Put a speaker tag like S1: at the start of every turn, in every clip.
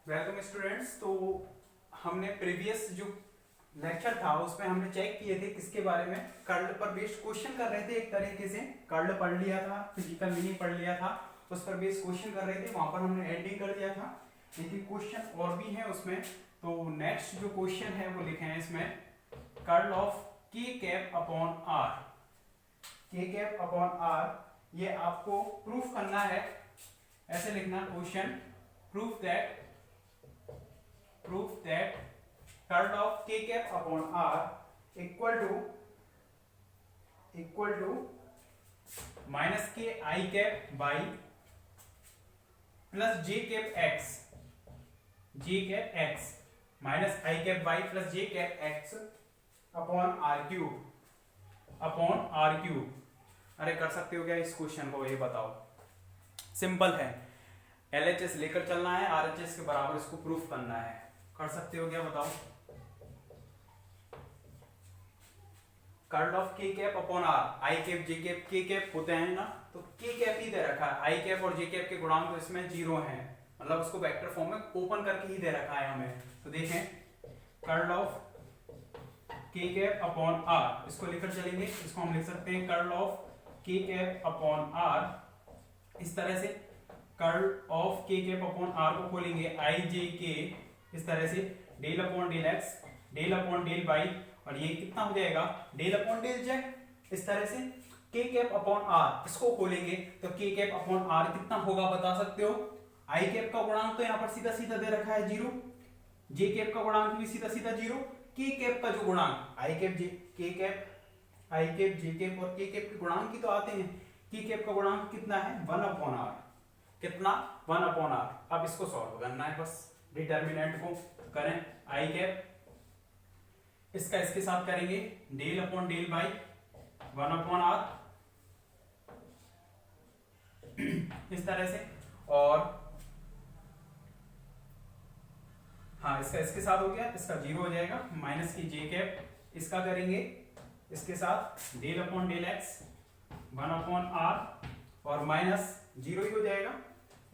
S1: Welcome students. तो हमने previous जो लेक्चर था उसमें हमने चेक किए थे किसके बारे में, कर्ल पर बेस्ड क्वेश्चन कर रहे थे। एक तरीके से कर्ल पढ़ लिया था, फिजिकल मीनिंग पढ़ लिया था, उस पर बेस्ड क्वेश्चन कर रहे थे, वहां पर हमने एंडिंग कर दिया था। लेकिन क्वेश्चन और भी है उसमें। तो नेक्स्ट जो क्वेश्चन है वो लिखे हैं इसमें, curl of K cap upon are. के कैप अपॉन आर ये आपको प्रूफ करना है। ऐसे लिखना question, prove that curl of k cap upon r equal to minus k I cap by plus j cap x minus I cap y plus j cap x upon r cube। अरे कर सकते हो क्या इस question को, ये बताओ। Simple है, LHS लेकर चलना है, RHS के बराबर इसको प्रूफ करना है। कर सकते हो क्या, बताओ। Curl of K cap upon R, I cap J cap के कैप होते हैं ना, तो के कैप ही दे रखा है। आई कैप और जे कैप के गुणांक तो इसमें 0 हैं, मतलब उसको वेक्टर फॉर्म में ओपन करके ही दे रखा है हमें। तो देखें, curl of K cap upon R, इसको लेकर चलेंगे। इसको हम लिख सकते हैं curl of K cap upon R इस तरह से। Curl of K cap upon R को खोलेंगे आई जे के इस तरह से, del upon del x, del upon del Y, और ये कितना हो जाएगा डेल अपॉन डेल जेड इस तरह से। के कैप अपॉन आर इसको खोलेंगे तो के कैप अपॉन आर कितना होगा बता सकते हो। आई कैप का गुणांक तो यहाँ पर सीधा सीधा दे रखा है 0, जे कैप का गुणांक भी सीधा सीधा 0, के कैप का जो गुणांक आई कैप जे के कैप आई कैप जे कैप और के कैप के गुणांक ही तो आते हैं। के कैप का गुणांक कितना है 1 अपॉन आर, कितना 1 अपॉन आर। अब इसको सॉल्व करना है, बस डिटर्मिनेंट को करें आई कैप, इसका इसके साथ करेंगे del upon del Y 1 upon R इस तरह से। और हाँ, इसका इसके साथ हो गया, इसका 0 हो जाएगा, माइनस की जे कैप, इसका करेंगे इसके साथ del upon del X 1 upon R और माइनस 0 ही हो जाएगा,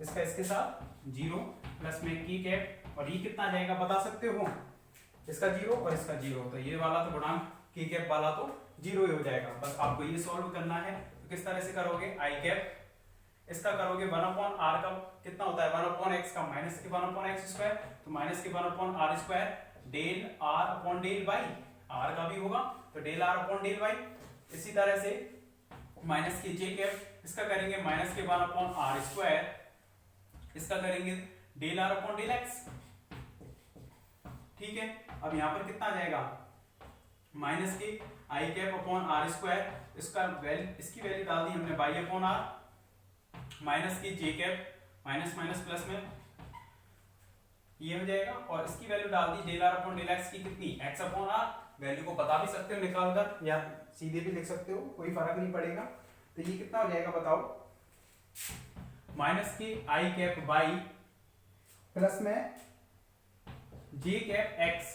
S1: इसका इसके साथ 0 प्लस में की कैप, और ये कितना आ जाएगा बता सकते हो, इसका 0 और इसका 0, तो ये वाला तो गुणांक की कैप वाला तो 0 ही हो जाएगा। बस आपको ये सॉल्व करना है। तो किस तरह से करोगे, आई कैप इसका करोगे 1 अपॉन आर का कितना होता है 1 अपॉन एक्स का minus K 1 upon X square, तो minus K 1 upon are square, del are upon del Y, R का भी होगा तो del are upon del Y. इसी तरह से माइनस की जे कैप, इसका करेंगे minus K 1 upon are square, इसका करेंगे del are upon del x. ठीक है, अब यहां पर कितना आ जाएगा माइनस की i cap upon are square, इसका वैल्यू इसकी वैल्यू डाल दी हमने बाई अपॉन आर, माइनस की j cap minus minus plus में ये हो जाएगा, और इसकी वैल्यू डाल दी del are upon del x की कितनी एक्स अपॉन आर। वैल्यू को बता भी सकते हो निकाल कर, या सीधे भी लिख सकते हो, कोई फर्क नहीं पड़ेगा। तो ये कितना हो जाएगा बताओ, माइनस की आई कैप बाई प्लस में जे कैप एक्स,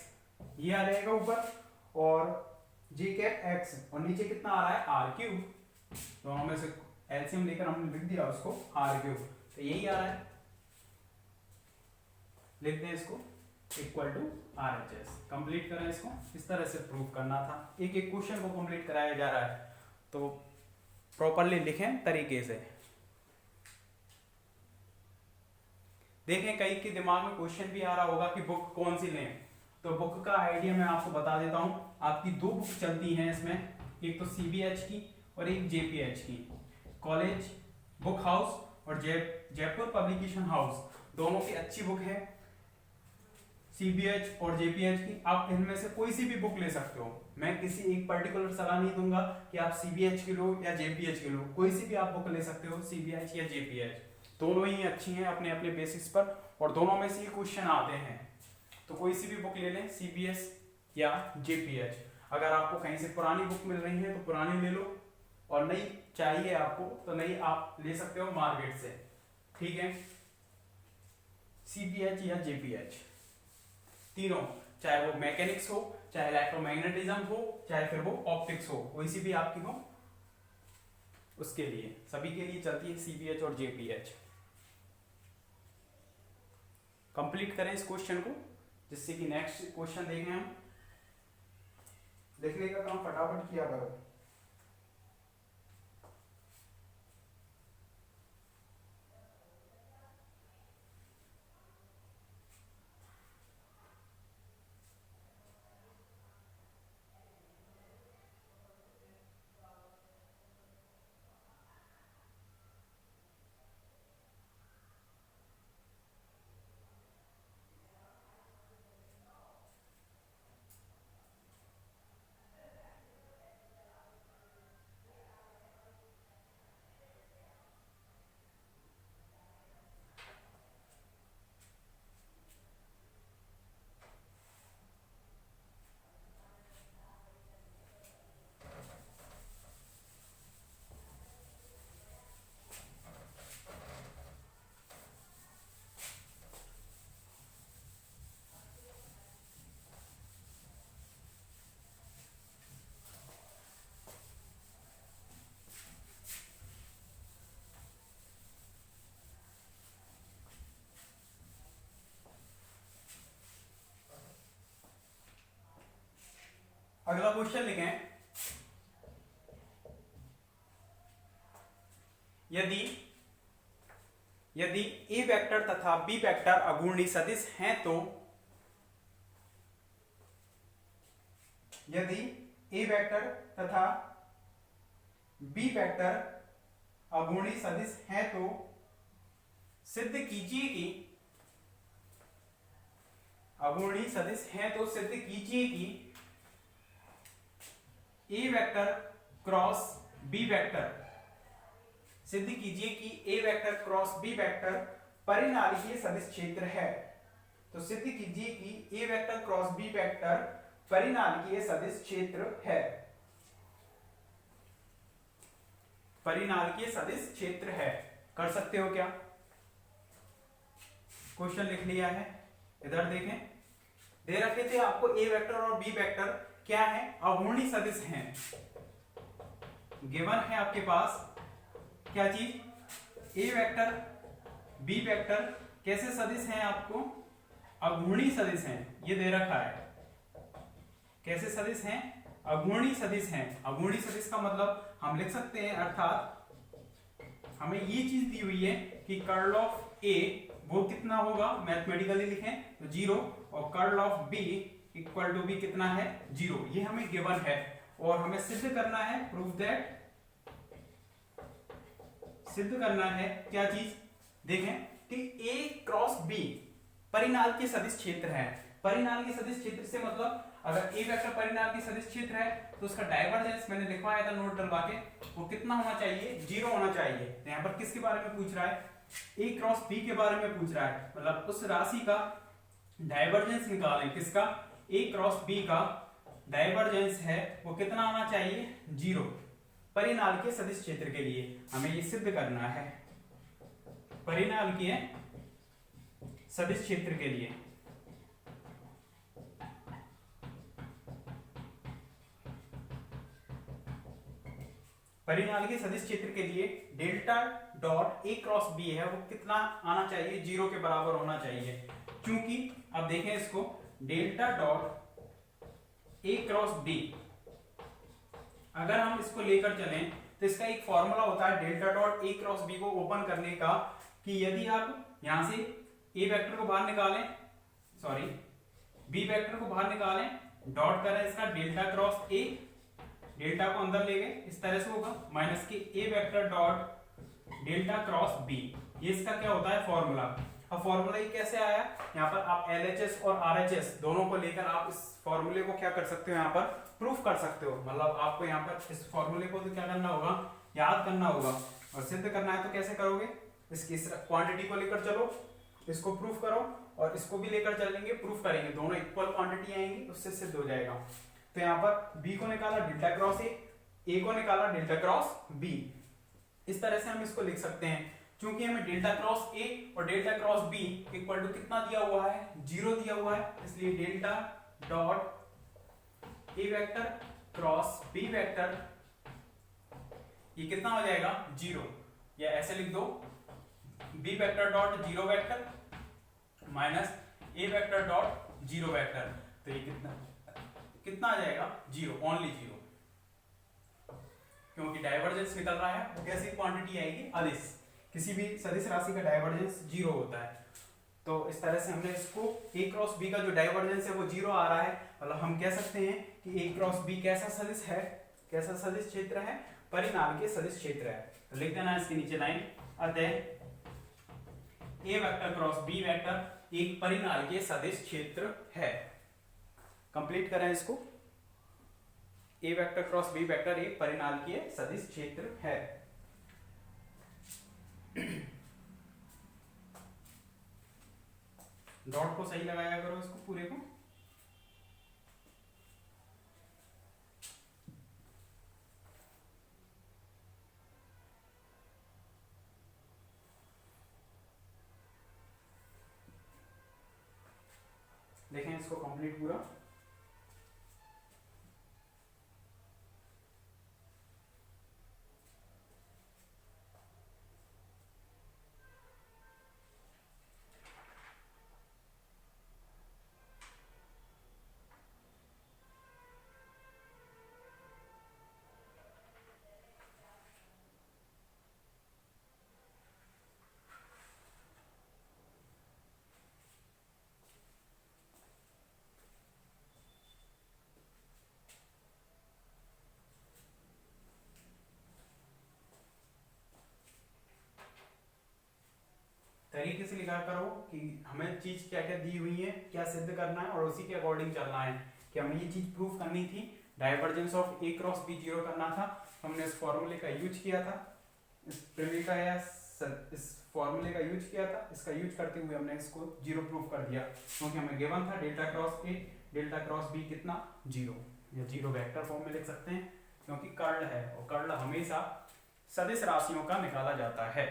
S1: ये आ जाएगा ऊपर, और जे कैप एक्स, और नीचे कितना आ रहा है आर क्यूब, दोनों में से एलसीएम लेकर हमने लिख दिया उसको आर क्यूब, तो यही आ रहा है, लिख दें इसको इक्वल टू RHS। कंप्लीट करें इसको, इस तरह से प्रूव करना था। एक एक क्वेश्चन को कंप्लीट कराया जा रहा है, तो प्रॉपरली लिखें तरीके से। देखें, कई के दिमाग में क्वेश्चन भी आ रहा होगा कि बुक कौन सी लें, तो बुक का आइडिया मैं आपको बता देता हूं। आपकी 2 बुक चलती हैं इसमें, एक तो CBH की और एक JPH की, कॉलेज बुक हाउस और जयपुर पब्लिकेशन हाउस, दोनों की अच्छी बुक है CBH और JPH की। आप इनमें से कोई सी भी बुक ले सकते हो, मैं किसी एक पर्टिकुलर सलाह नहीं दूंगा कि आप CBH की लो या JPH की लो, कोई सी भी आप बुक ले सकते हो, CBH या JPH, दोनों ही अच्छी हैं अपने अपने बेसिस पर, और दोनों में से ही क्वेश्चन आते हैं। तो कोई सी भी बुक ले लें, CBS या JPH। अगर आपको कहीं से पुरानी बुक मिल रही है तो पुरानी ले लो, और नई चाहिए आपको तो नई आप ले सकते हो मार्केट से। ठीक है, CBH या JPH तीनों, चाहे वो मैकेनिक्स हो, चाहे इलेक्ट्रोमैग्नेटिज्म हो, चाहे फिर वो ऑप्टिक्स हो, कोई सी भी आपकी हो, उसके लिए सभी के लिए चलती है CBH और JPH। कंप्लीट करें इस क्वेश्चन को, जिससे कि नेक्स्ट क्वेश्चन देखें हम। लिखने का काम फटाफट किया करो। अगला क्वेश्चन लिखें, यदि ए वेक्टर तथा बी वेक्टर अघूर्णी सदिश हैं तो, यदि ए वेक्टर तथा बी वेक्टर अघूर्णी सदिश हैं तो सिद्ध कीजिए कि, अघूर्णी सदिश हैं तो सिद्ध कीजिए कि ए वेक्टर क्रॉस बी वेक्टर, सिद्ध कीजिए कि ए वेक्टर क्रॉस बी वेक्टर परिनालिकीय सदिश क्षेत्र है। तो सिद्ध कीजिए कि ए वेक्टर क्रॉस बी वेक्टर परिनालिकीय सदिश क्षेत्र है, परिनालिकीय सदिश क्षेत्र है। कर सकते हो क्या? क्वेश्चन लिख लिया है, इधर देखें। दे रखे थे आपको ए वेक्टर और बी वेक्टर क्या है, अघूर्णी सदिश हैं। गिवन है आपके पास क्या चीज, ए वेक्टर बी वेक्टर कैसे सदिश हैं, आपको अघूर्णी सदिश हैं, ये दे रखा है। कैसे सदिश हैं? अघूर्णी सदिश हैं। अघूर्णी सदिश का मतलब हम लिख सकते हैं, अर्थात हमें ये चीज दी हुई है कि कर्ल ऑफ ए वो कितना होगा, मैथमेटिकली लिखें तो 0, और curl of B equal to B कितना है, 0। ये हमें गिवन है और हमें सिद्ध करना है, प्रूव दैट, सिद्ध करना है क्या चीज, देखें कि ए क्रॉस बी परिनाल के सदिश क्षेत्र है। परिनाल के सदिश क्षेत्र से मतलब अगर ए वेक्टर परिनाल के सदिश क्षेत्र है तो उसका डाइवर्जेंस मैंने लिखवाया था नोट डलवा के, वो कितना होना चाहिए, 0 होना चाहिए। तो यहाँ पर किसके बारे में पूछ रहा है, ए क्रॉस बी के बारे में पूछ रहा है, मतलब उस राशि का डाइवर्जेंस निकालें, किसका, ए क्रॉस बी का डाइवर्जेंस है वो कितना आना चाहिए, 0, परिनाल के सदिश क्षेत्र के लिए हमें ये सिद्ध करना है, परिनाल के सदिश क्षेत्र के लिए। परिनाल के सदिश क्षेत्र के लिए delta dot A cross B है वो कितना आना चाहिए, 0 के बराबर होना चाहिए। क्योंकि अब देखें इसको, delta dot A cross B अगर हम इसको लेकर चलें तो इसका एक फॉर्मूला होता है delta dot A cross B को ओपन करने का, कि यदि आप यहां से ए वेक्टर को बाहर निकालें, सॉरी बी वेक्टर को बाहर निकालें, डॉट करें इसका डेल्टा क्रॉस ए, डेल्टा को अंदर ले गए, इस तरह से होगा माइनस के a vector dot delta cross b, ये इसका क्या होता है फॉर्मूला। अब फॉर्मूला ये कैसे आया, यहाँ पर आप LHS और RHS दोनों को लेकर आप इस फॉर्मूले को क्या कर सकते हो, यहाँ पर प्रूफ कर सकते हो। मतलब आपको यहाँ पर इस फॉर्मूले को तो क्या करना होगा, याद करना होगा, और सिद्ध करना है तो कैसे करोगे, इसकी क्वांटिटी को लेकर चलो, इसको प्रूफ करो, और इसको भी लेकर चलेंगे, प्रूफ करेंगे, दोनों इक्वल क्वांटिटी आएंगी, उससे सिद्ध हो जाएगा। तो यहाँ पर बी को निकाला डेल्टा क्रॉस ए को निकाला डेल्टा क्रॉस बी, इस तरह से हम इसको लिख सकते हैं। क्योंकि हमें डेल्टा क्रॉस ए और delta cross b equal to कितना दिया हुआ है, 0 दिया हुआ है, इसलिए delta dot a vector cross B vector ये कितना हो जाएगा, 0, या ऐसे लिख दो b vector dot 0 vector minus a vector dot zero vector, तो ये कितना आ जाएगा, जीरो, ओनली जीरो, क्योंकि डाइवर्जेंस निकल रहा है, वो कैसी क्वांटिटी आएगी, अदिश, किसी भी सदिश राशि का डाइवर्जेंस जीरो होता है। तो इस तरह से हमने इसको a क्रॉस b का जो डाइवर्जेंस है वो जीरो आ रहा है, मतलब हम कह सकते हैं कि a क्रॉस b कैसा सदिश है, कैसा सदिश क्षेत्र है, परिनाल के सदिश क्षेत्र है। तो लिख देना इसके नीचे लाइन, अतः a vector cross b vector एक परिनाल के सदिश क्षेत्र है। कंप्लीट करें इसको, a vector cross b vector एक परिनाल के सदिश क्षेत्र है। डॉट को सही लगाया करो इसको पूरे को। देखें इसको कंप्लीट पूरा। तरीके से लिखा करो कि हमें चीज क्या क्या दी हुई है, क्या सिद्ध करना है और उसी के अकॉर्डिंग चलना है। कि हमें ये चीज प्रूफ करनी थी, divergence of a cross b zero करना था, हमने इस फॉर्मूले का यूज किया था, इस प्रमेय का या इस फॉर्मूले का यूज किया था। इसका यूज करते हुए हमने इसको जीरो प्रूफ कर दिया, क्योंकि हमें गिवन था delta cross a delta cross b कितना, जीरो, या जीरो वेक्टर फॉर्म में लिख सकते हैं, क्योंकि कर्ल है और कर्ल हमेशा सदिश राशियों का निकाला जाता है।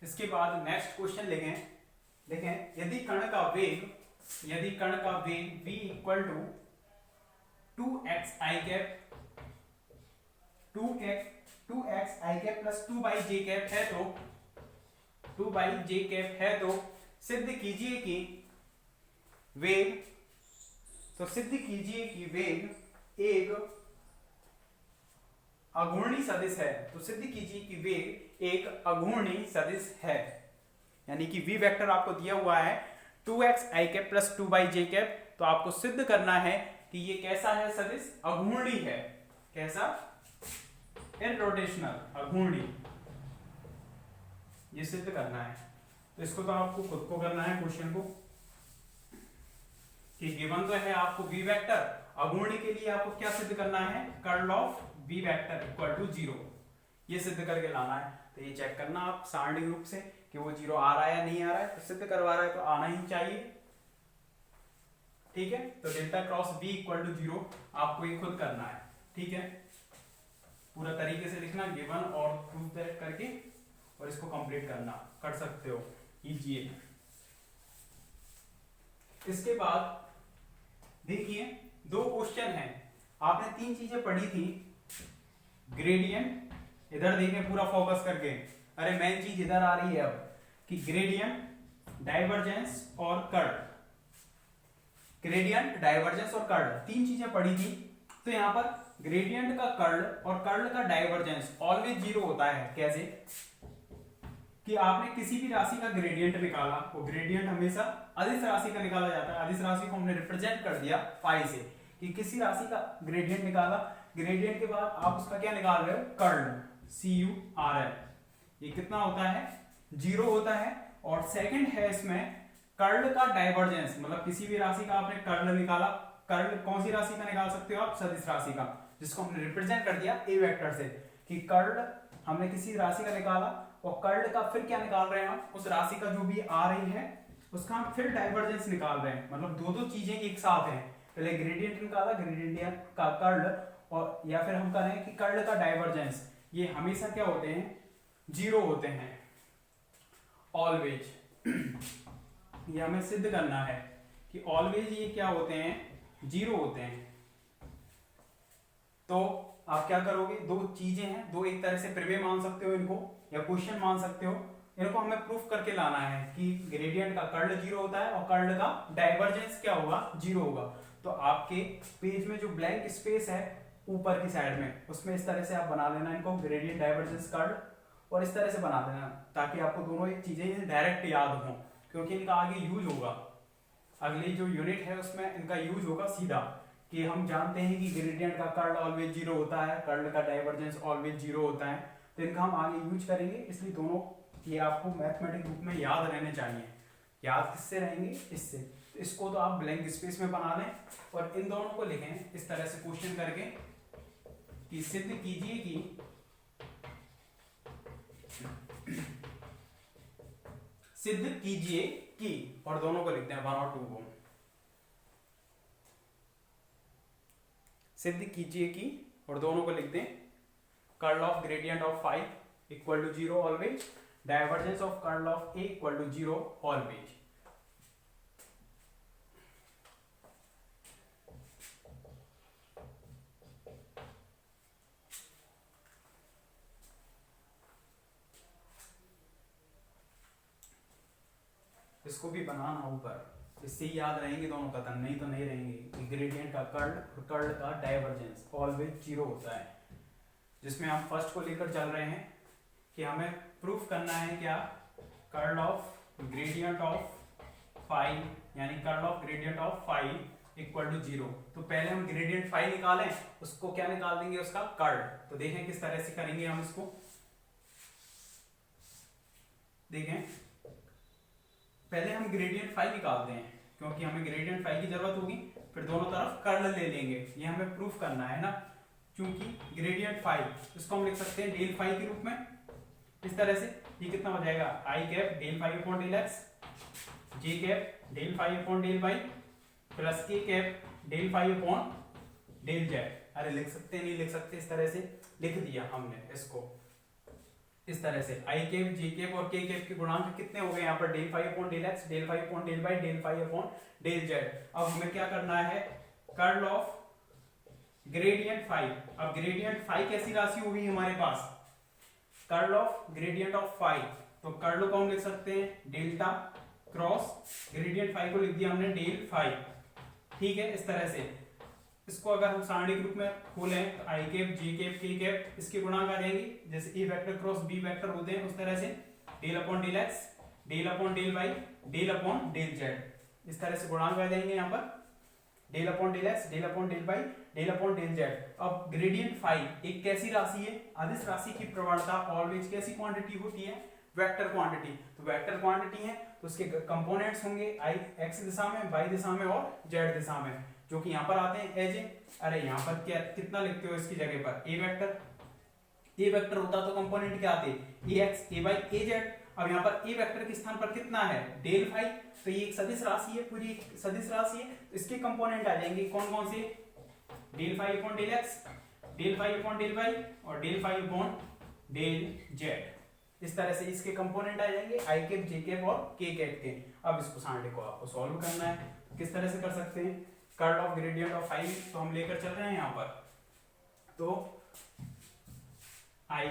S1: इसके बाद नेक्स्ट क्वेश्चन देखें यदि कण का वेग v equal to 2x i cap 2x i cap plus 2 by j cap है, तो 2 बाई j कैप है, तो सिद्ध कीजिए कि वेग एक अघूर्णी सदिश है। तो सिद्ध कीजिए कि वेग एक अघूर्णी सदिश है, यानी कि v वेक्टर आपको दिया हुआ है 2x i cap plus 2 by j cap, तो आपको सिद्ध करना है कि ये कैसा है सदिश, अघूर्णी है। कैसा, इररोटेशनल, अघूर्णी, ये सिद्ध करना है। तो इसको तो आपको खुद को करना है क्वेश्चन को, कि गिवन तो है आपको v वेक्टर, अघूर्णी के लिए आपको क्या सिद्ध करना है, curl of v vector equal to zero, ये सिद्ध करके लाना है। तो ये चेक करना आप सारणी रूप से कि वो जीरो आ रहा है या नहीं आ रहा है, तो सिद्ध करवा रहा है तो आना ही चाहिए, ठीक है। तो delta cross v equal to zero आपको ये खुद करना है, ठीक है। पूरा तरीके से लिखना, गिवन और प्रूफ दैट करके, और इसको कंप्लीट करना, कर सकते हो कीजिए। इसके बाद देखिए दो क्वेश्चन हैं, आपने तीन चीजें पढ़ी थी, ग्रेडियंट, इधर देखें पूरा फोकस करके, अरे मेन चीज इधर आ रही है अब, कि ग्रेडियंट, डाइवर्जेंस और कर्ल, ग्रेडियंट, डाइवर्जेंस और कर्ल, तीन चीजें पढ़ी थी। तो यहाँ पर ग्रेडियंट का कर्ल और कर्ल का डाइवर्जेंस ऑलवेज जीरो होता है। कैसे, कि आपने किसी भी राशि का ग्रेडियंट निकाला, वो ग्रेडियंट हमेशा अदिश राशि का निकाला जाता है। अदिश राशि को हमने रिप्रेजेंट कर दिया फाई से, कि किसी राशि का ग्रेडियंट निकाला, ग्रेडियंट के बाद आप उसका क्या निकाल रहे हो, कर्ल, CURL, ये कितना होता है, जीरो होता है। और सेकंड है इसमें कर्ल का डाइवर्जेंस, मतलब किसी भी राशि का आपने कर्ल निकाला, कर्ल कौन सी राशि का निकाल सकते हो आप, सदिश राशि का, जिसको हमने रिप्रेजेंट कर दिया a वेक्टर से, कि कर्ल हमने किसी राशि का निकाला और कर्ल का फिर क्या निकाल रहे हैं हम, उस राशि का जो भी आ रही है उसका हम फिर डाइवर्जेंस निकाल रहे हैं। मतलब दो चीजें एक साथ हैं, पहले ग्रेडियंट निकाला, ग्रेडियंट का कर्ल, और या फिर हम कह रहे हैं कि कर्ल का डाइवर्जेंस, ये हमेशा क्या होते हैं, जीरो होते हैं ऑलवेज। ये हमें सिद्ध करना है कि ऑलवेज ये क्या होते हैं, जीरो होते हैं। तो आप क्या करोगे, दो चीजें हैं, दो एक तरह से प्रमेय मान सकते हो इनको, या क्वेश्चन मान सकते हो। इनको हमें प्रूफ करके लाना है कि ग्रेडियंट का कर्ल जीरो होता है और कर्ल का डाइवर्जेंस क्या होगा, जीरो होगा। तो आपके पेज में जो ब्लैंक स्पेस है ऊपर की साइड में, उसमें इस तरह से आप बना लेना इनको, ग्रेडियंट डाइवर्जेंस कर्ल, और इस तरह से बना देना ताकि आपको दोनों एक चीजें डायरेक्ट याद हो, क्योंकि इनका आगे यूज होगा, अगली जो यूनिट है उसमें इनका यूज होगा सीधा, कि हम जानते हैं कि ग्रेडियंट का कर्ल ऑलवेज जीरो होता है, कर्ल का डाइवर्जेंस ऑलवेज जीरो होता है। तो इनका हम आगे यूज करेंगे, इसलिए दोनों ये आपको मैथमेटिक बुक में याद रहने चाहिए। याद किससे रहेंगे, इससे। तो इसको तो आप ब्लैंक स्पेस में बना लें और इन दोनों को लिखें इस तरह से क्वेश्चन करके कि सिद्ध कीजिए कि सिद्ध कीजिए कि, और दोनों को लिखते हैं 1 और 2 को, सिद्ध कीजिए कि, और दोनों को लिखते हैं curl of gradient of 5 equal to 0 always, divergence of curl of a equal to 0 always. इसको भी बनाना ऊपर, इससे ही याद रहेंगे दोनों कथन, नहीं तो नहीं रहेंगे। ग्रेडियंट का कर्ल और कर्ल का डाइवर्जेंस ऑलवेज जीरो होता है, जिसमें हम फर्स्ट को लेकर चल रहे हैं कि हमें प्रूफ करना है क्या, कर्ल ऑफ ग्रेडियंट ऑफ 5, यानी curl of gradient of 5 equal to 0। तो पहले हम ग्रेडियंट 5 निकालें, उसको क्या निकाल देंगे, उसका कर्ल। तो देखें किस तरह से करेंगे हम इसको, देखें पहले हम ग्रेडियंट 5 निकालते हैं, क्योंकि हमें ग्रेडियंट 5 की जरूरत होगी, फिर दोनों तरफ कर्ल ले लेंगे, ये हमें प्रूफ करना है ना। क्योंकि ग्रेडियंट 5 इसको हम लिख सकते हैं डेल 5 के रूप में, इस तरह से। ये कितना हो जाएगा, i cap del 5 upon del x, j cap del 5 upon del y, plus k cap del 5 upon del z. अरे लिख सकते हैं, नहीं लिख सकते, इस तरह से लिख दिया हमने इसको, इस तरह से। आई कैप, जे कैप और के कैप के गुणांक कितने हो गए यहाँ पर, del 5 upon del x, del 5 upon del Y, del 5 upon del Z. अब हमें क्या करना है, कर्ल ऑफ ग्रेडियंट 5। अब ग्रेडियंट 5 कैसी राशि होगी हमारे पास, कर्ल ऑफ ग्रेडियंट ऑफ 5, तो कर्ल को हम लिख सकते हैं डेल्टा क्रॉस ग्रेडियंट 5 को लिख दिया हमने डेल 5, ठीक है। इस तरह से इसको अगर हम सारणी के रूप में खोलें तो आई कैप, जे कैप, के कैप, इसके गुणांक आ जाएंगे, जैसे A vector cross B vector होते हैं उस तरह से, del upon del x, del upon del Y, del upon del Z, इस तरह से गुणांक आ जाएंगे यहाँ पर, del upon del x, del upon del Y, del upon del Z. अब ग्रेडियंट 5 एक कैसी राशि है, अदिश राशि की प्रवणता ऑलवेज कैसी क्वांटिटी होती है, वेक्टर क्वांटिटी। तो वेक्टर क्वांटिटी है तो उसके कंपोनेंट्स होंगे आई एक्स दिशा में, वाई दिशा में और जेड दिशा में, जो कि यहाँ पर आते हैं एज ए। अरे यहाँ पर क्या कितना लिखते हो इसकी जगह पर, ए वेक्टर, ए वेक्टर होता तो कंपोनेंट क्या आते, ए x, a y, a Z. अब यहाँ पर ए वेक्टर के स्थान पर कितना है, डेल 5, तो ये एक सदिश राशि है, पूरी एक सदिश राशि है, तो इसके कंपोनेंट आ जाएंगे कौन कौन से, del 5 upon del x, del 5 upon del Y और डेल 5 अपॉन डेल जेड। इस तरह से इसके कंपोनेंट आ जाएंगे आई कैप, जे कैप और के कैप के। अब इसको सारणी को आपको सॉल्व करना है, किस तरह से कर सकते हैं, कर्ल ऑफ ग्रेडियंट ऑफ 5 तो हम लेकर चल रहे हैं यहाँ पर, तो आई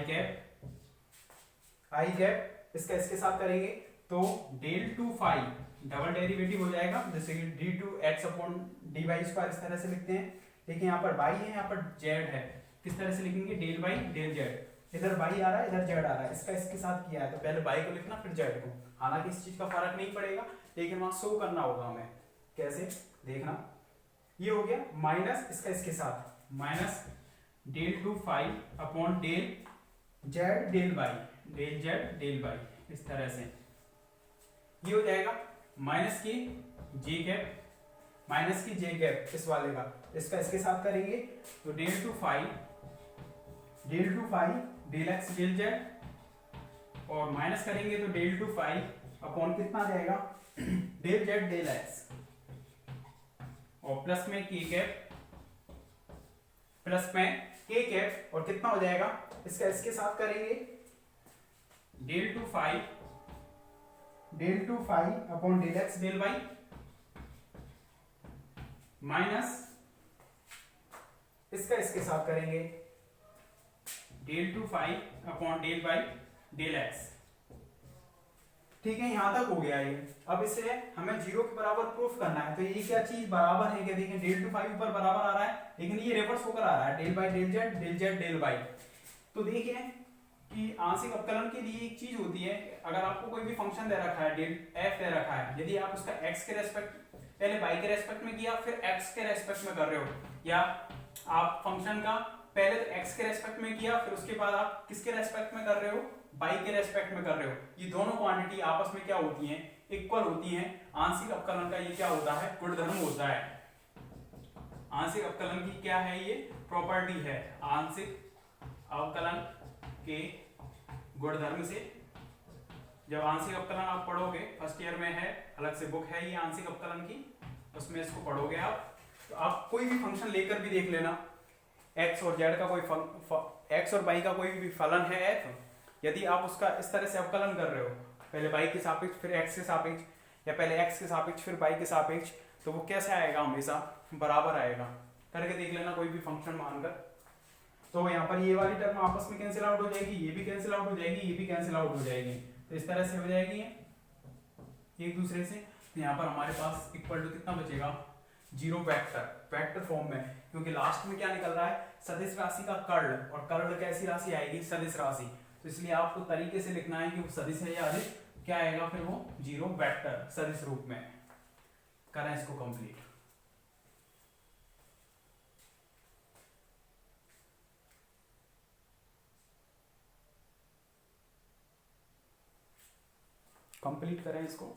S1: कैप इसका इसके साथ करेंगे तो डेल टू 5 डबल डेरिवेटिव हो जाएगा, जैसे कि D two X upon D Y square, इस तरह से लिखते हैं। लेकिन यहाँ पर वाई है, यहाँ पर जेड है, किस तरह से लिखेंगे, डेल वाई डेल जेड। इधर वाई आ रहा है, इधर जेड आ रहा है, इसका इसके साथ किया है तो पहले वाई को लिखना फिर जेड को। हालांकि इस चीज का फर्क नहीं पड़ेगा, लेकिन वहां शो करना होगा हमें, कैसे देखना, ये हो गया माइनस इसका इसके साथ, minus del two 5 upon del Z del Y, del Z del Y, इस तरह से ये हो जाएगा। माइनस की जे कैप, माइनस की जे कैप इस वाले का, इसका इसके साथ करेंगे तो del two 5 del x del z, और माइनस करेंगे तो डेल टू 5 अपॉन कितना आ जाएगा, डेल जेड डेल एक्स, और प्लस में के कैप, प्लस में के कैप, और कितना हो जाएगा, इसका इसके साथ करेंगे del two five upon del x del y minus इसका इसके साथ करेंगे del two five upon del Y del x. ठीक है, यहां तक हो गया ये। अब इसे हमें जीरो के बराबर प्रूफ करना है, तो ये क्या चीज बराबर है क्या, देखें डेल टू फाइव ऊपर बराबर आ रहा है लेकिन ये रिवर्स होकर आ रहा है, del by del Z del y. तो देखिए कि आंशिक अवकलन के लिए एक चीज होती है, अगर आपको कोई भी फंक्शन दे रखा है, डेल एफ दे रखा है, यदि आप उसका एक्स के रेस्पेक्ट पहले वाई के रेस्पेक्ट में किया फिर एक्स के रेस्पेक्ट में कर रहे हो, या आप फंक्शन का पहले तो एक्स के रेस्पेक्ट में किया फिर उसके बाद आप किसके रेस्पेक्ट में कर रहे हो, बाई के रेस्पेक्ट में कर रहे हो, ये दोनों क्वांटिटी आपस में क्या होती हैं, इक्वल होती हैं। आंशिक अवकलन का ये क्या होता है, गुणधर्म होता है। आंशिक अवकलन की क्या है, ये प्रॉपर्टी है। आंशिक अवकलन के गुणधर्म से, जब आंशिक अवकलन आप पढ़ोगे फर्स्ट ईयर में है, अलग से बुक है ये आंशिक अवकलन की, उसमें इसको पढ़ोगे आप, तो आप कोई भी फंक्शन लेकर भी देख लेना, एक्स और जेड का कोई एक्स और वाई का कोई भी फलन है एफ, यदि आप उसका इस तरह से अवकलन कर रहे हो, पहले वाई के सापेक्ष फिर एक्स के सापेक्ष, या पहले एक्स के सापेक्ष फिर वाई के सापेक्ष, तो वो कैसे आएगा, हमेशा बराबर आएगा। करके देख लेना कोई भी फंक्शन मानकर। तो यहाँ पर ये वाली टर्म आपस में कैंसिल आउट हो जाएगी, ये भी कैंसिल आउट हो जाएगी, ये भी कैंसिल आउट हो जाएगी, तो इस तरह से हो जाएगी एक दूसरे से। तो यहाँ पर हमारे पास इक्वल टू कितना बचेगा, जीरो वेक्टर फॉर्म में, क्योंकि लास्ट में क्या निकल रहा है, सदिश राशि का कर्ल, और कर्ल कैसी राशि आएगी, सदिश राशि, तो इसलिए आपको तरीके से लिखना है कि वो सदिश है या अधिक, क्या आएगा फिर वो जीरो वेक्टर सदिश रूप में। करें इसको कंप्लीट। कंप्लीट करें इसको।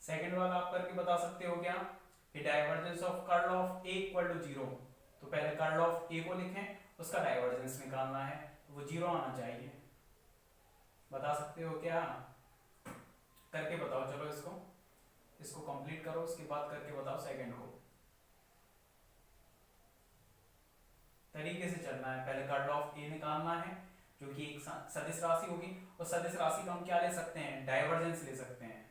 S1: सेकंड वाला आप करके बता सकते हो क्या, कि divergence of curl of a equal to zero, तो पहले कर्ल ऑफ ए को लिखें, उसका डाइवर्जेंस निकालना है, तो वो जीरो आना चाहिए। बता सकते हो क्या, करके बताओ। चलो इसको कंप्लीट करो, उसके बाद करके बताओ सेकंड को। तरीके से चलना है, पहले कर्ल ऑफ ए निकालना है जो कि एक सदिश राशि होगी, और सदिश राशि का हम क्या ले सकते हैं, डाइवर्जेंस ले सकते हैं।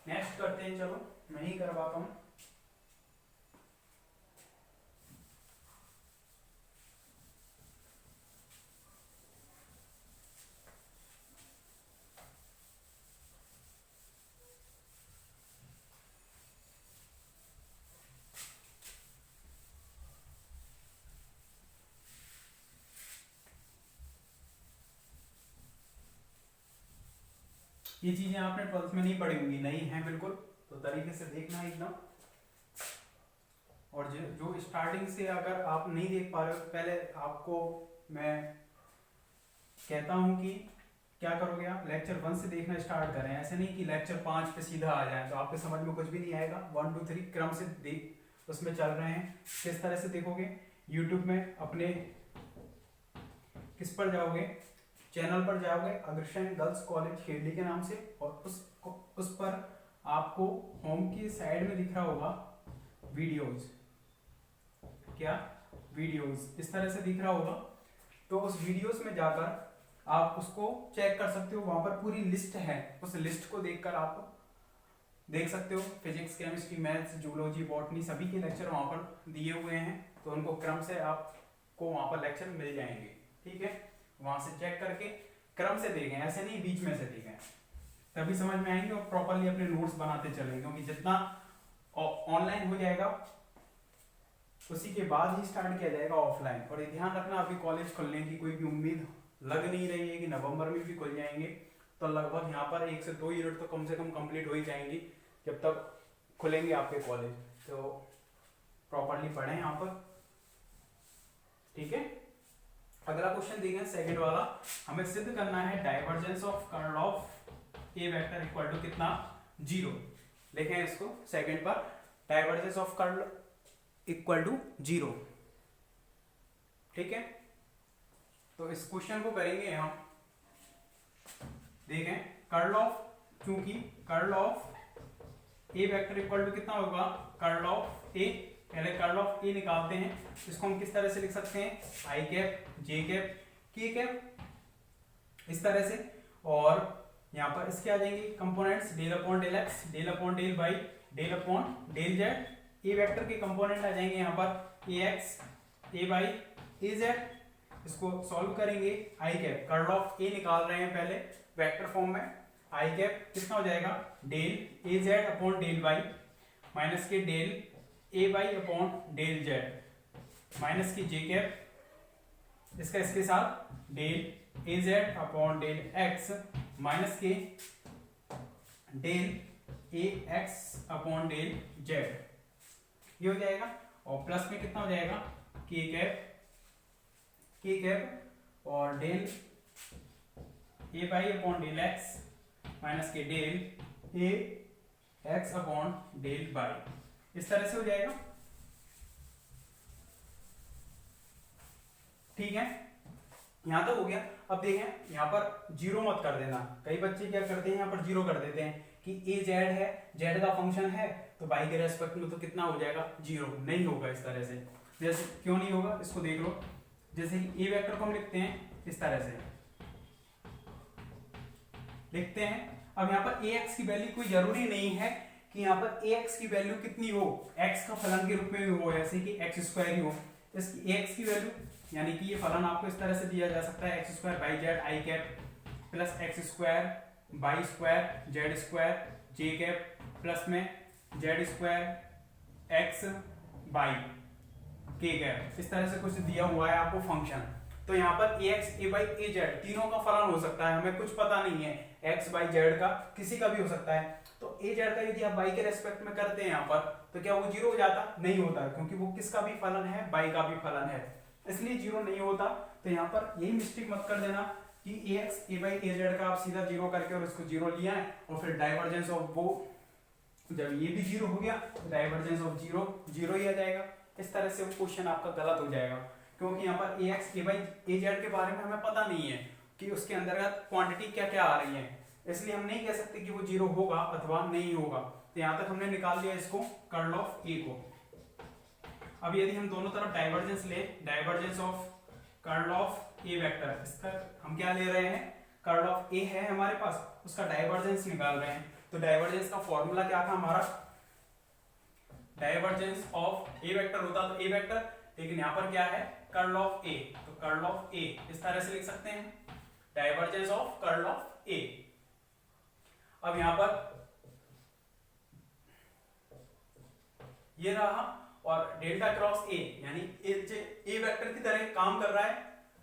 S1: नेक्स्ट करते हैं, चलो मैं ही करवाता हूं। ये चीजें आपने 12th में नहीं पढ़ी होंगी, नहीं है बिल्कुल, तो तरीके से देखना एकदम। और जो स्टार्टिंग से अगर आप नहीं देख पा रहे हो, पहले आपको मैं कहता हूं कि क्या करोगे, आप लेक्चर 1 से देखना स्टार्ट करें। ऐसे नहीं कि लेक्चर 5 पे सीधा आ जाए, तो आपके समझ में कुछ भी नहीं आएगा। 1 2 3 क्रम से देख उसमें चल रहे हैं। किस तरह से देखोगे, यूट्यूब में अपने किस पर जाओगे, चैनल पर जाओगे, अग्रसेन गर्ल्स कॉलेज खेड़ी के नाम से, और उस पर आपको होम की साइड में दिख रहा होगा वीडियोज, क्या वीडियोज इस तरह से दिख रहा होगा। तो उस वीडियोज में जाकर आप उसको चेक कर सकते हो, वहां पर पूरी लिस्ट है। उस लिस्ट को देखकर आप देख सकते हो physics, chemistry, maths, zoology, botany सभी के लेक्चर वहां पर दिए हुए हैं। तो उनको क्रम से आपको वहां पर लेक्चर मिल जाएंगे, ठीक है। वहां से चेक करके क्रम से देखें, ऐसे नहीं बीच में से देखें, तभी समझ में आएंगे और प्रॉपरली अपने नोट्स बनाते चलेंगे। क्योंकि जितना ऑनलाइन हो जाएगा उसी के बाद ही स्टार्ट किया जाएगा ऑफलाइन। और ये ध्यान रखना, अभी कॉलेज खुलने की कोई भी उम्मीद लग नहीं रही है कि नवंबर में भी खुल जाएंगे। तो लगभग यहाँ पर 1 से 2 यूनिट तो कम से कम कंप्लीट हो ही जाएंगी जब तक खुलेंगे आपके कॉलेज। तो प्रॉपरली पढ़ें यहाँ पर, ठीक है। अगला क्वेश्चन देखें, सेकंड वाला। हमें सिद्ध करना है divergence of curl of a vector equal to कितना, 0। लिखें इसको सेकंड पर, divergence of curl equal to 0, ठीक है। तो इस क्वेश्चन को करेंगे हम, देखें कर्ल ऑफ, चूंकि curl of a vector equal to कितना होगा, कर्ल ऑफ ए। पहले कर्ल ऑफ ए निकालते हैं। इसको हम किस तरह से लिख सकते हैं, आई कैप, जे कैप, के कैप, इस तरह से। और यहाँ पर इसके आ जाएंगे components, del upon del x, del upon del Y, del upon del z. A vector के कंपोनेंट आ जाएंगे यहाँ पर a x, a y, a z. इसको सॉल्व करेंगे, i cap, curl of a निकाल रहे हैं पहले वेक्टर फॉर्म में। आई कैप कितना हो जाएगा, del a z upon del y, minus के del a y upon del z, minus की जे कैप, इसका इसके साथ del a z upon del x, minus के del a x upon del z, ये हो जाएगा। और प्लस में कितना हो जाएगा, के कैप, के कैप और del a y upon del x, minus के del a x upon del Y, इस तरह से हो जाएगा, ठीक है। यहां तक हो गया। अब देखें यहाँ पर जीरो मत कर देना। कई बच्चे क्या करते हैं, यहाँ पर जीरो कर देते हैं कि ए जेड है, जेड का फंक्शन है, तो वाई के रेस्पेक्ट में तो कितना हो जाएगा, 0। नहीं होगा इस तरह से। जैसे क्यों नहीं होगा, इसको देख लो। जैसे ए वेक्टर को हम लिखते हैं इस तरह से लिखते हैं। अब यहाँ पर ए एक्स की वैल्यू कोई जरूरी नहीं है कि यहाँ पर ए एक्स की वैल्यू कितनी हो, एक्स का फलन के रूप में भी हो, ऐसे कि एक्स स्क्वायर ही हो। इसकी ए एक्स की वैल्यू यानी कि ये फलन आपको इस तरह से दिया जा सकता है, x square by Z I cap plus x square by square Z square J cap plus में जेड स्क्वायर एक्स बाई के कैप, इस तरह से कुछ दिया हुआ है आपको फंक्शन। तो यहाँ पर a x a y a z तीनों का फलन हो सकता है, हमें कुछ पता नहीं है, एक्स बाई जेड का किसी का भी हो सकता है। तो ए जेड का यदि आप बाई के रेस्पेक्ट में करते हैं यहाँ पर, तो क्या वो 0 हो जाता, नहीं होता, क्योंकि वो किसका भी फलन है, बाई का भी फलन है, इसलिए 0 नहीं होता। तो यहाँ पर यही मिस्टेक मत कर देना कि a x a y a z का आप सीधा 0 करके और इसको 0 लिया है, और फिर डाइवर्जेंस ऑफ वो, जब ये भी 0 हो गया तो डाइवर्जेंस ऑफ 0 0 ही आ जाएगा। इस तरह से वो क्वेश्चन आपका गलत हो जाएगा, क्योंकि यहाँ पर a x a y a z के बारे में हमें पता नहीं है कि उसके अंतर्गत क्वांटिटी क्या क्या आ रही है, इसलिए हम नहीं कह सकते कि वो 0 होगा अथवा नहीं होगा। तो यहाँ तक हमने निकाल लिया इसको, कर्ल ऑफ ए को। अब यदि हम दोनों तरफ डाइवर्जेंस ले, divergence of curl of a vector, इसका हम क्या ले रहे हैं, कर्ल ऑफ ए है हमारे पास, उसका डाइवर्जेंस निकाल रहे हैं। तो डाइवर्जेंस का फॉर्मूला क्या था हमारा, डाइवर्जेंस ऑफ ए वेक्टर होता तो ए वेक्टर, लेकिन यहाँ पर क्या है, कर्ल ऑफ ए, तो कर्ल ऑफ ए इस तरह से लिख सकते हैं, डाइवर्जेंस ऑफ कर्ल ऑफ ए। अब यहां पर ये रहा, और डेल्टा क्रॉस ए यानी ए वेक्टर की तरह काम कर रहा है।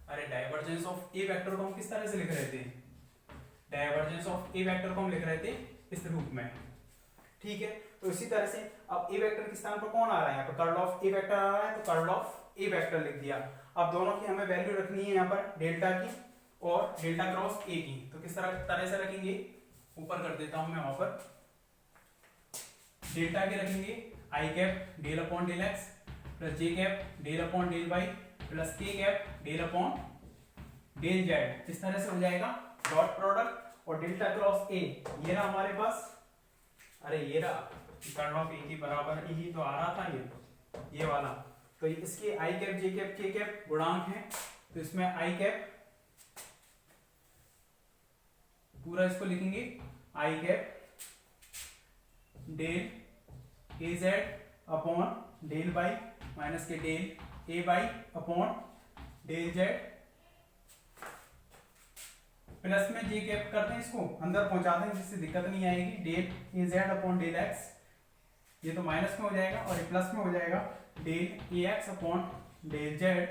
S1: अरे डाइवर्जेंस ऑफ ए वेक्टर को हम किस तरह से लिख रहे थे, डाइवर्जेंस ऑफ ए वेक्टर को हम लिख रहे थे इस रूप में, ठीक है। तो इसी तरह से अब ए वेक्टर के स्थान पर कौन आ रहा है, यहाँ पर कर्ल ऑफ ए वेक्टर आ रहा है, तो कर्ल ऑफ ए वेक्टर लिख दिया। अब दोनों की हमें वैल्यू रखनी है यहाँ पर, डेल्टा की और डेल्टा क्रॉस ए की। तो किस तरह से रखेंगे, ऊपर कर देता हूं मैं, वहां पर डेल्टा के रखेंगे i cap del upon del x plus j cap del upon del y plus k cap del upon del Z. इस तरह से हो जाएगा डॉट प्रोडक्ट। और डेल्टा क्रॉस ए ये रहा हमारे पास, अरे ये रहा कर्ल ऑफ ए की बराबर ही तो आ रहा था ये वाला। तो इसके आई कैप जे कैप के कैप गुणांक है, तो इसमें आई कैप पूरा इसको लिखेंगे i cap del a z upon del y minus के del a by upon del z plus में जे कैप करते हैं, इसको अंदर पहुंचा दें जिससे दिक्कत नहीं आएगी, del a z upon del x, ये तो माइनस में हो जाएगा और ये प्लस में हो जाएगा del a x upon del z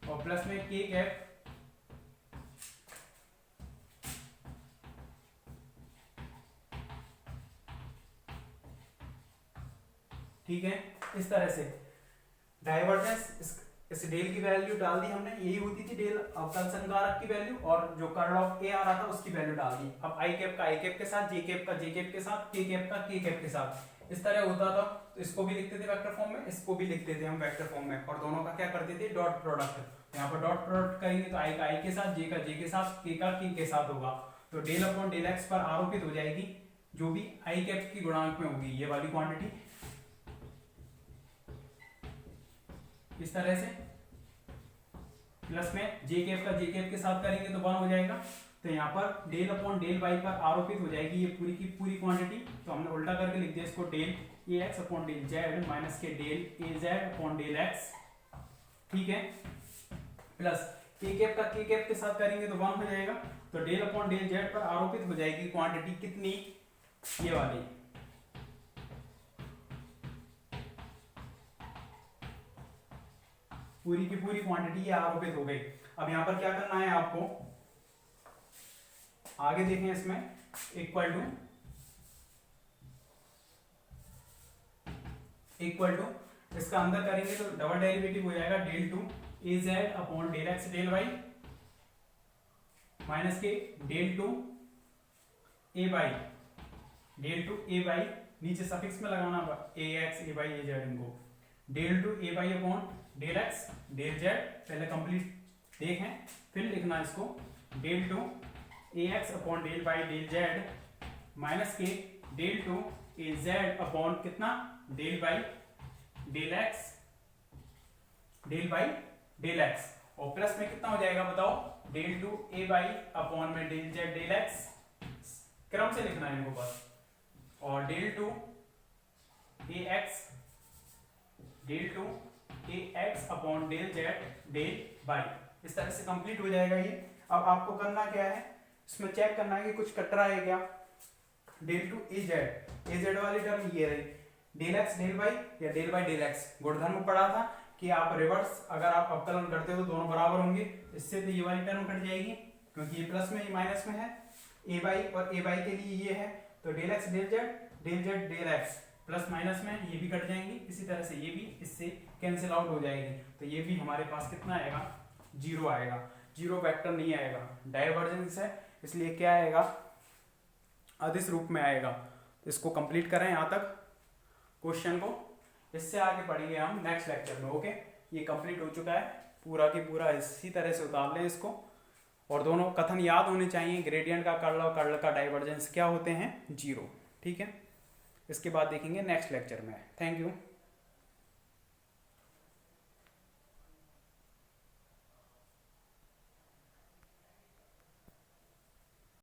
S1: और प्लस में के कैप ठीक है। इस तरह से डाइवर्जेंस इस डेल की वैल्यू डाल दी हमने, यही होती थी डेल अवकल संकारक की वैल्यू, और जो कर्ल ऑफ ए आ रहा था उसकी वैल्यू डाल दी। अब आई कैप का आई कैप के साथ, जे कैप का जे कैप के साथ, के कैप का के कैप के साथ, इस तरह होता था। तो इसको भी लिखते थे वेक्टर फॉर्म में, इसको भी लिखते थे हम वेक्टर फॉर्म में, और दोनों का क्या करते थे, डॉट प्रोडक्ट। यहाँ पर डॉट प्रोडक्ट करेंगे तो आई का आई के साथ, जे का जे के साथ, के का के साथ होगा, तो डेल अपॉन डेल एक्स पर आरोपित हो जाएगी जो भी आई कैप की गुणांक में होगी ये वाली क्वांटिटी। इस तरह से प्लस में जे कैप का जे कैप के साथ करेंगे तो 1 हो जाएगा। तो यहाँ पर डेल अपॉन डेल वाई पर आरोपित हो जाएगी ये पूरी की पूरी क्वांटिटी। तो हमने उल्टा करके लिख दिया इसको, del a x upon del z minus के del a z upon del x, ठीक है, प्लस के कैप का के कैप के साथ करेंगे तो 1 हो जाएगा। तो डेल अपॉन डेल जेड पर आरोपित हो जाएगी क्वांटिटी कितनी, ये वाली, पूरी की पूरी क्वांटिटी ये आरोपित हो गई। अब यहां पर क्या करना है आपको, आगे देखें, इसमें इक्वल टू इसका अंदर करेंगे तो डबल डेरिवेटिव हो जाएगा del two a z upon del x del y minus के del two a y, del two a y नीचे सफिक्स में लगाना a x a y a z, इनको del two a by upon del x del z, पहले complete देखें फिर लिखना इसको, del two a x upon del by del z minus के del two a z upon कितना, del by del x del by del x, और plus में कितना हो जाएगा बताओ, del two a by upon में डेल जेड डेल एक्स, क्रम से लिखना है इनको बस, और del two a x del two a x upon del Z del by. इस तरह से कंप्लीट हो जाएगा ये। अब आपको करना क्या है, इसमें चेक करना है कि कुछ कट रहा है क्या, डेल टू ए जेड वाली टर्म ये रही, डेल एक्स डेल वाई या डेल बाई डेल एक्स। गुणधर्म पढ़ा था कि आप रिवर्स अगर आप अवकलन करते हो तो दोनों बराबर होंगे, इससे तो ये वाली टर्म कट जाएगी क्योंकि ये प्लस में ये माइनस में है, ए बाई और ए बाई के लिए ये है, तो del x del Z del x plus minus में ये भी कट जाएंगे, इसी तरह से ये भी इससे कैंसिल आउट हो जाएगी। तो ये भी हमारे पास कितना आएगा, 0 आएगा, 0 वेक्टर नहीं आएगा, डाइवर्जेंस है इसलिए क्या आएगा, अदिश रूप में आएगा। तो इसको कंप्लीट करें यहाँ तक क्वेश्चन को, इससे आगे पढ़ेंगे हम नेक्स्ट लेक्चर में। ओके, ये कंप्लीट हो चुका है पूरा की पूरा, इसी तरह से उतार लें इसको, और दोनों कथन याद होने चाहिए, ग्रेडियंट का कर्ल और कर्ल का डाइवर्जेंस क्या होते हैं, 0, ठीक है। इसके बाद देखेंगे नेक्स्ट लेक्चर में। Thank you.